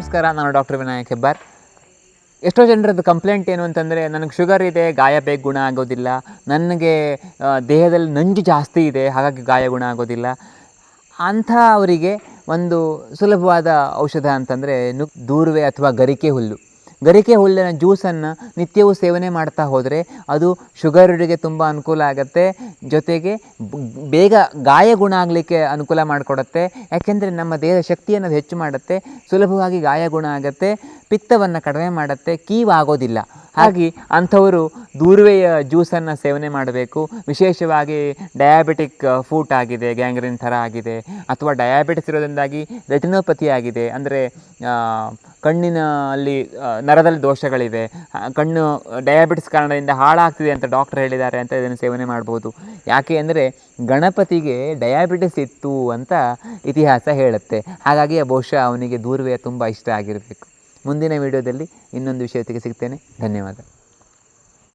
ನಮಸ್ಕಾರ, ನಾನು ಡಾಕ್ಟರ್ ವಿನಾಯಕ್ ಹೆಬ್ಬಾರ್. ಎಷ್ಟೋ ಜನರದ್ದು ಕಂಪ್ಲೇಂಟ್ ಏನು ಅಂತಂದರೆ, ನನಗೆ ಶುಗರ್ ಇದೆ, ಗಾಯ ಬೇಗ ಗುಣ ಆಗೋದಿಲ್ಲ, ನನಗೆ ದೇಹದಲ್ಲಿ ನಂಜು ಜಾಸ್ತಿ ಇದೆ, ಹಾಗಾಗಿ ಗಾಯ ಗುಣ ಆಗೋದಿಲ್ಲ. ಅಂಥ ಅವರಿಗೆ ಒಂದು ಸುಲಭವಾದ ಔಷಧ ಅಂತಂದರೆ ದೂರ್ವೆ ಅಥವಾ ಗರಿಕೆ ಹುಲ್ಲು. ಗರಿಕೆ ಹುಲ್ಲಿನ ಜ್ಯೂಸನ್ನು ನಿತ್ಯವೂ ಸೇವನೆ ಮಾಡ್ತಾ ಹೋದರೆ ಅದು ಶುಗರಿಗೆ ತುಂಬ ಅನುಕೂಲ ಆಗುತ್ತೆ, ಜೊತೆಗೆ ಬೇಗ ಗಾಯ ಗುಣ ಆಗಲಿಕ್ಕೆ ಅನುಕೂಲ ಮಾಡಿಕೊಡುತ್ತೆ. ಯಾಕೆಂದರೆ ನಮ್ಮ ದೇಹದ ಶಕ್ತಿಯನ್ನು ಹೆಚ್ಚು ಮಾಡುತ್ತೆ, ಸುಲಭವಾಗಿ ಗಾಯ ಗುಣ ಆಗುತ್ತೆ, ಪಿತ್ತವನ್ನು ಕಡಿಮೆ ಮಾಡುತ್ತೆ, ಕೀವಾಗೋದಿಲ್ಲ. ಹಾಗೆ ಅಂಥವರು ದೂರ್ವೆಯ ಜ್ಯೂಸನ್ನು ಸೇವನೆ ಮಾಡಬೇಕು. ವಿಶೇಷವಾಗಿ ಡಯಾಬಿಟಿಕ್ ಫೂಟ್ ಆಗಿದೆ, ಗ್ಯಾಂಗ್ರೀನ್ ಥರ ಆಗಿದೆ, ಅಥವಾ ಡಯಾಬಿಟಿಸ್ ಇರೋದ್ರಿಂದಾಗಿ ರೆಟಿನೋಪತಿ ಆಗಿದೆ, ಅಂದರೆ ಕಣ್ಣಿನಲ್ಲಿ ನರದಲ್ಲಿ ದೋಷಗಳಿವೆ, ಕಣ್ಣು ಡಯಾಬಿಟಿಸ್ ಕಾರಣದಿಂದ ಹಾಳಾಗ್ತಿದೆ ಅಂತ ಡಾಕ್ಟರ್ ಹೇಳಿದ್ದಾರೆ ಅಂತ ಇದನ್ನು ಸೇವನೆ ಮಾಡ್ಬೋದು. ಯಾಕೆ ಅಂದರೆ ಗಣಪತಿಗೆ ಡಯಾಬಿಟಿಸ್ ಇತ್ತು ಅಂತ ಇತಿಹಾಸ ಹೇಳುತ್ತೆ. ಹಾಗಾಗಿ ಬಹುಶಃ ಅವನಿಗೆ ದೂರ್ವೆ ತುಂಬ ಇಷ್ಟ ಆಗಿರಬೇಕು. ಮುಂದಿನ ವಿಡಿಯೋದಲ್ಲಿ ಇನ್ನೊಂದು ವಿಷಯಕ್ಕೆ ಸಿಗ್ತೇನೆ. ಧನ್ಯವಾದ.